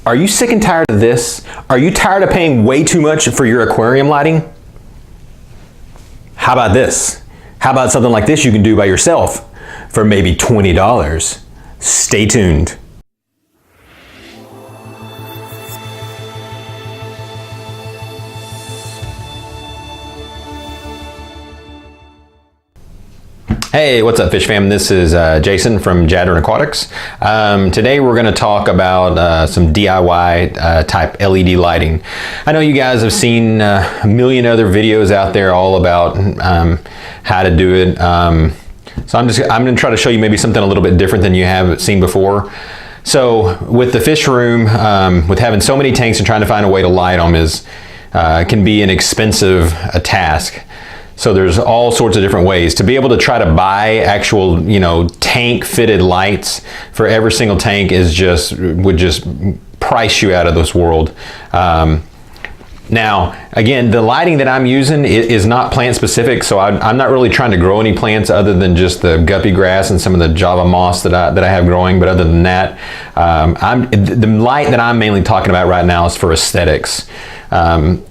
Are you sick and tired of this? Are you tired of paying way too much for your aquarium lighting? How about this? How about something like this you can do by yourself for maybe $20? Stay tuned. Hey, what's up, fish fam? This is Jason from Jadren Aquatics. Today we're going to talk about some DIY type LED lighting. I know you guys have seen a million other videos out there all about how to do it. So I'm going to try to show you maybe something a little bit different than you have seen before. So with the fish room, with having so many tanks and trying to find a way to light them can be an expensive task. So there's all sorts of different ways to be able to try to buy actual, tank fitted lights for every single tank would just price you out of this world. Now, again, the lighting that I'm using is not plant specific, so I'm not really trying to grow any plants other than just the guppy grass and some of the Java moss that I have growing. But other than that, the light that I'm mainly talking about right now is for aesthetics.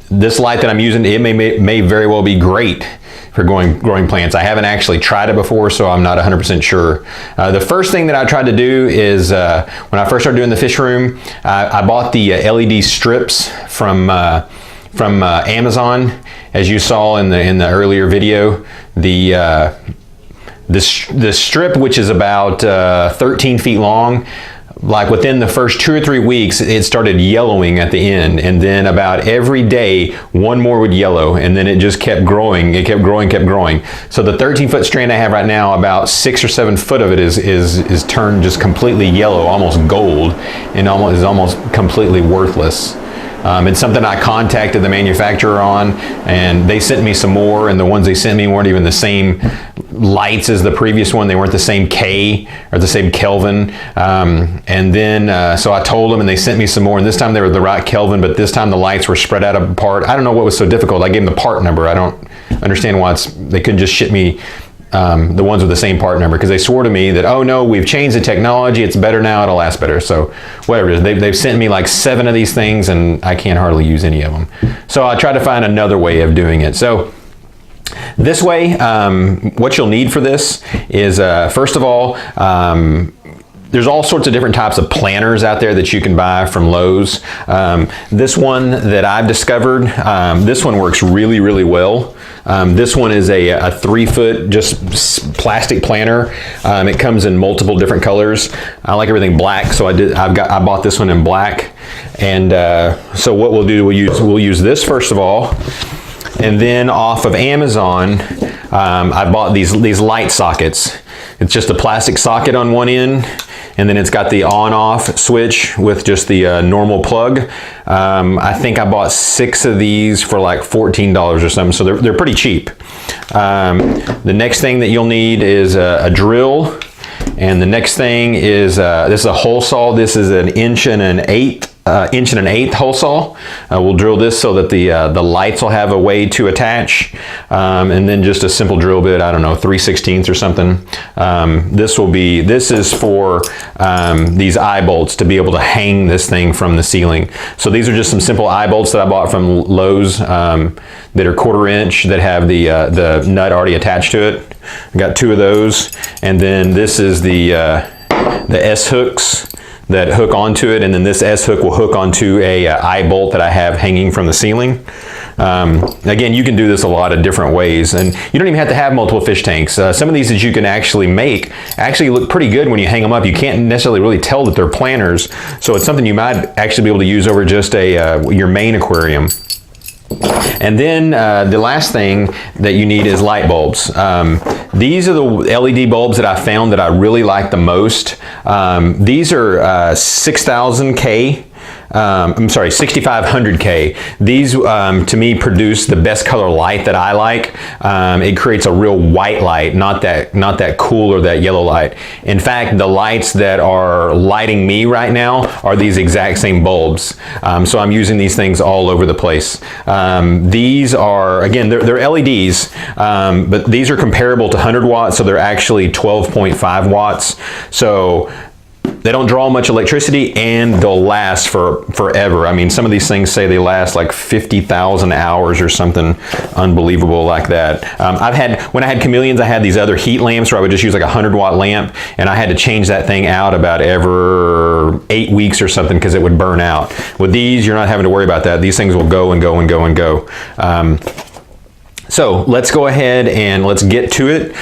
This light that I'm using, it may very well be great for growing plants. I haven't actually tried it before, so I'm not 100% sure. The first thing that I tried to do is when I first started doing the fish room, I bought the LED strips from Amazon. As you saw in the earlier video, the strip, which is about 13 feet long, like within the first 2 or 3 weeks, it started yellowing at the end, and then about every day, one more would yellow, and then it just kept growing. It kept growing, kept growing. So the 13-foot strand I have right now, about 6 or 7 foot of it is turned just completely yellow, almost gold, and is almost completely worthless. It's something I contacted the manufacturer on, and they sent me some more, and the ones they sent me weren't even the same lights as the previous one. They weren't the same K or the same Kelvin. And then, so I told them, and they sent me some more, and this time they were the right Kelvin, but this time the lights were spread out apart. I don't know what was so difficult. I gave them the part number. I don't understand why they couldn't just ship me the ones with the same part number, because they swore to me that, oh no, we've changed the technology, it's better now, it'll last better. So whatever it is, they've sent me like 7 of these things, and I can't hardly use any of them. So I try to find another way of doing it. So this way, what you'll need for this is, first of all, there's all sorts of different types of planters out there that you can buy from Lowe's. This one that I've discovered, this one works really, really well. This one is a 3-foot just plastic planter. It comes in multiple different colors. I like everything black, so I bought this one in black. And so what we'll do, we'll use this first of all, and then off of Amazon, I bought these light sockets. It's just a plastic socket on one end, and then it's got the on-off switch with just the normal plug. I think I bought 6 of these for like $14 or something, so they're pretty cheap. The next thing that you'll need is a drill, and the next thing is this is a hole saw. This is an 1.125" hole saw. We'll drill this so that the lights will have a way to attach, and then just a simple drill bit, I don't know, 3/16 or something. This is for these eye bolts to be able to hang this thing from the ceiling. So these are just some simple eye bolts that I bought from Lowe's that are 1/4 inch that have the nut already attached to it. I got 2 of those, and then this is the S hooks that hook onto it, and then this S hook will hook onto a eye bolt that I have hanging from the ceiling. Again, you can do this a lot of different ways, and you don't even have to have multiple fish tanks. Some of these that you can actually make actually look pretty good when you hang them up. You can't necessarily really tell that they're planters, so it's something you might actually be able to use over just your main aquarium. And then the last thing that you need is light bulbs. These are the LED bulbs that I found that I really like the most. These are 6000K. I'm sorry, 6500K. These to me produce the best color light that I like. It creates a real white light, not that cool or that yellow light. In fact, the lights that are lighting me right now are these exact same bulbs. So I'm using these things all over the place. These are, again, they're LEDs, but these are comparable to 100 watts, so they're actually 12.5 watts. So they don't draw much electricity, and they'll last for forever. I mean, some of these things say they last like 50,000 hours or something unbelievable like that. When I had chameleons, I had these other heat lamps where I would just use like a 100-watt lamp, and I had to change that thing out about every 8 weeks or something because it would burn out. With these, you're not having to worry about that. These things will go and go and go and go. So let's go ahead and let's get to it.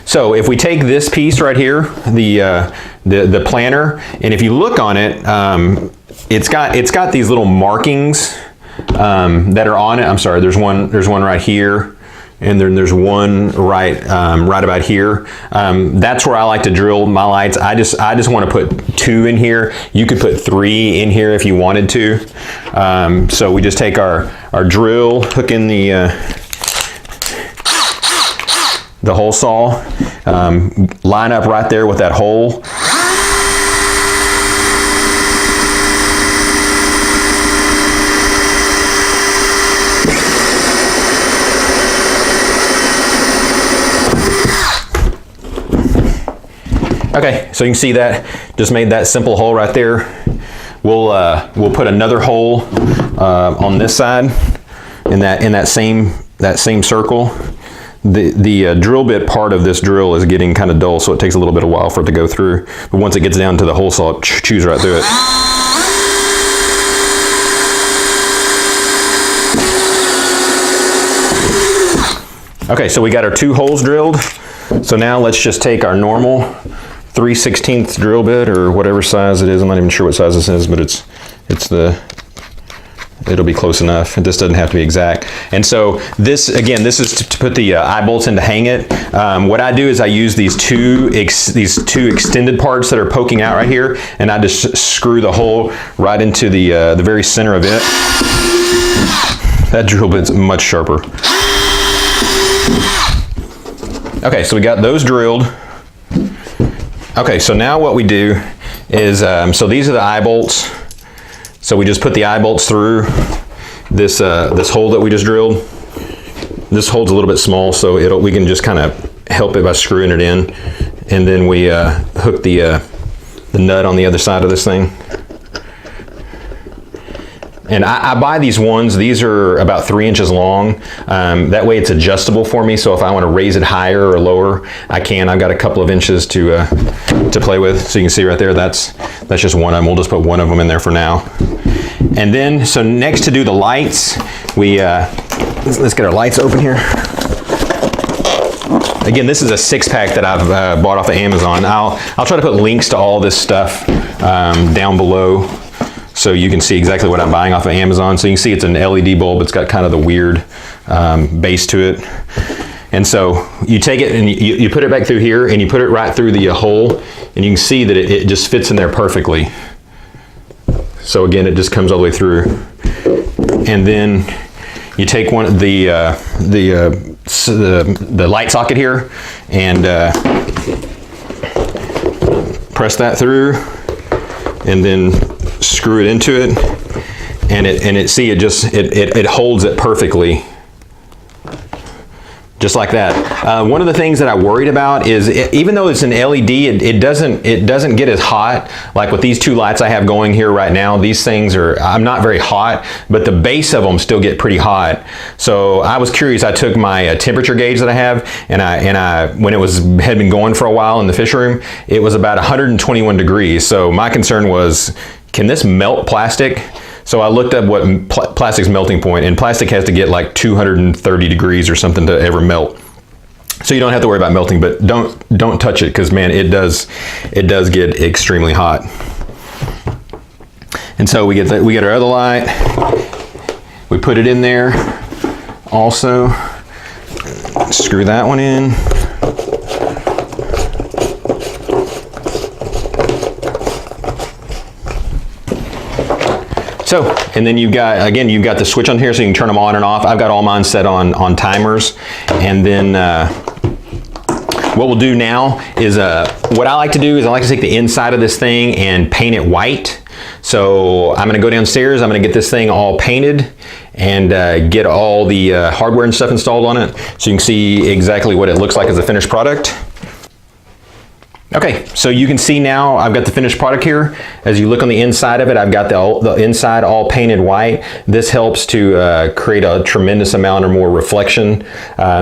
So if we take this piece right here, the planner, and if you look on it, it's got these little markings that are on it. I'm sorry, there's one right here, and then there's one right about here. That's where I like to drill my lights. I just want to put 2 in here. You could put 3 in here if you wanted to. So we just take our drill, hook in the hole saw, line up right there with that hole. Okay, so you can see that just made that simple hole right there. We'll put another hole on this side in that same circle. The drill bit part of this drill is getting kind of dull, so it takes a little bit of while for it to go through. But once it gets down to the hole saw, it chews right through it. Okay, so we got our 2 holes drilled. So now let's just take our normal 3/16 drill bit, or whatever size it is. I'm not even sure what size this is, but it'll be close enough. This doesn't have to be exact. And so this is to put the eye bolts in to hang it. What I do is I use these two extended parts that are poking out right here, and I just screw the hole right into the very center of it. That drill bit's much sharper. Okay, so we got those drilled. Okay, so now what we do is, so these are the eye bolts. So we just put the eye bolts through this hole that we just drilled. This hole's a little bit small, so we can just kind of help it by screwing it in, and then we hook the nut on the other side of this thing. And I buy these ones. These are about 3 inches long. That way it's adjustable for me. So if I want to raise it higher or lower, I can. I've got a couple of inches to play with. So you can see right there, that's just one of them. We'll just put one of them in there for now. And then, so next to do the lights, let's get our lights open here. Again, this is a 6-pack that I've bought off of Amazon. I'll try to put links to all this stuff down below, so you can see exactly what I'm buying off of Amazon. So you can see it's an LED bulb. It's got kind of the weird base to it. And so you take it and you put it back through here, and you put it right through the hole, and you can see that it just fits in there perfectly. So again, it just comes all the way through. And then you take one of the light socket here and press that through, and then screw it into it, and it holds it perfectly, just like that. One of the things that I worried about is even though it's an LED, it doesn't get as hot. Like with these 2 lights I have going here right now, these things I'm not very hot, but the base of them still get pretty hot. So I was curious. I took my temperature gauge that I have, and I when it had been going for a while in the fish room, it was about 121 degrees. So my concern was, can this melt plastic? So I looked up what plastic's melting point, and plastic has to get like 230 degrees or something to ever melt. So you don't have to worry about melting, but don't touch it, because man, it does get extremely hot. And so we get our other light. We put it in there. Also, screw that one in. So, and then you've got the switch on here, so you can turn them on and off. I've got all mine set on timers. And then what we'll do now is, what I like to do is I like to take the inside of this thing and paint it white. So I'm gonna go downstairs, I'm gonna get this thing all painted and get all the hardware and stuff installed on it, so you can see exactly what it looks like as a finished product. Okay, so you can see now I've got the finished product here. As you look on the inside of it, I've got the inside all painted white. This helps to create a tremendous amount or more reflection,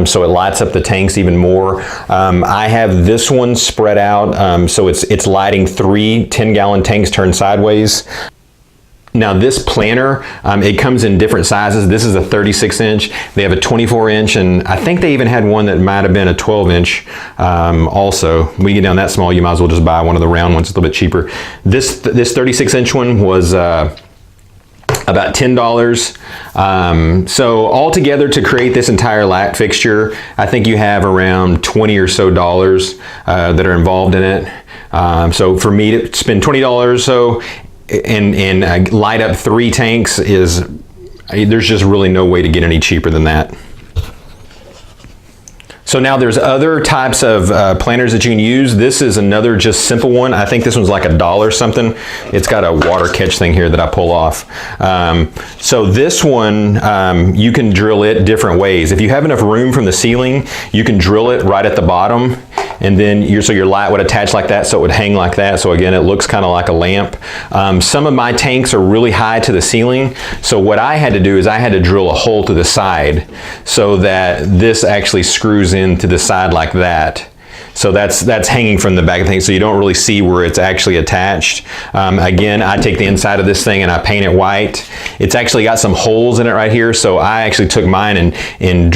so it lights up the tanks even more. I have this one spread out, so it's lighting 3 10-gallon tanks turned sideways. Now this planter, it comes in different sizes. This is a 36-inch. They have a 24-inch, and I think they even had one that might have been a 12-inch also. When you get down that small, you might as well just buy one of the round ones. It's a little bit cheaper. This 36-inch one was about $10. So altogether, to create this entire light fixture, I think you have around $20 or so that are involved in it. So for me to spend $20 or so and light up 3 tanks there's just really no way to get any cheaper than that. So now there's other types of planters that you can use. This is another just simple one. I think this one's like $1 something. It's got a water catch thing here that I pull off. So this one, you can drill it different ways. If you have enough room from the ceiling, you can drill it right at the bottom, and then so your light would attach like that, so it would hang like that. So again, it looks kind of like a lamp. Some of my tanks are really high to the ceiling, so what I had to do is I had to drill a hole to the side so that this actually screws into the side like that. So that's hanging from the back of the thing, so you don't really see where it's actually attached. Again, I take the inside of this thing and I paint it white. It's actually got some holes in it right here, so I actually took mine and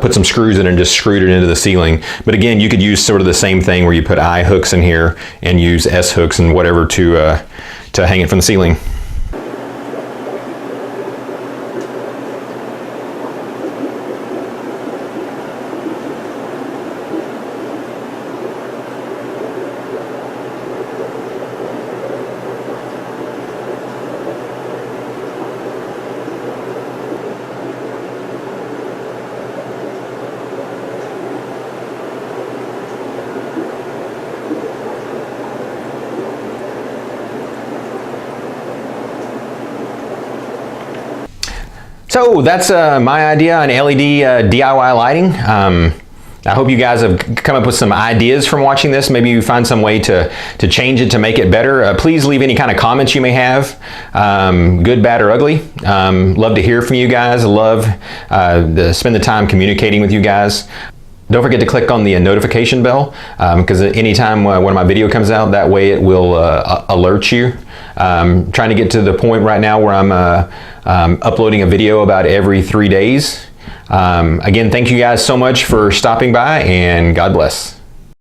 put some screws in it and just screwed it into the ceiling. But again, you could use sort of the same thing where you put I hooks in here and use S hooks and whatever to hang it from the ceiling. So that's my idea on LED DIY lighting. I hope you guys have come up with some ideas from watching this. Maybe you find some way to change it to make it better. Please leave any kind of comments you may have, good, bad, or ugly. Love to hear from you guys. Love to spend the time communicating with you guys. Don't forget to click on the notification bell, because anytime one of my video comes out, that way it will alert you. Trying to get to the point right now where I'm uploading a video about every 3 days. Again, thank you guys so much for stopping by, and God bless.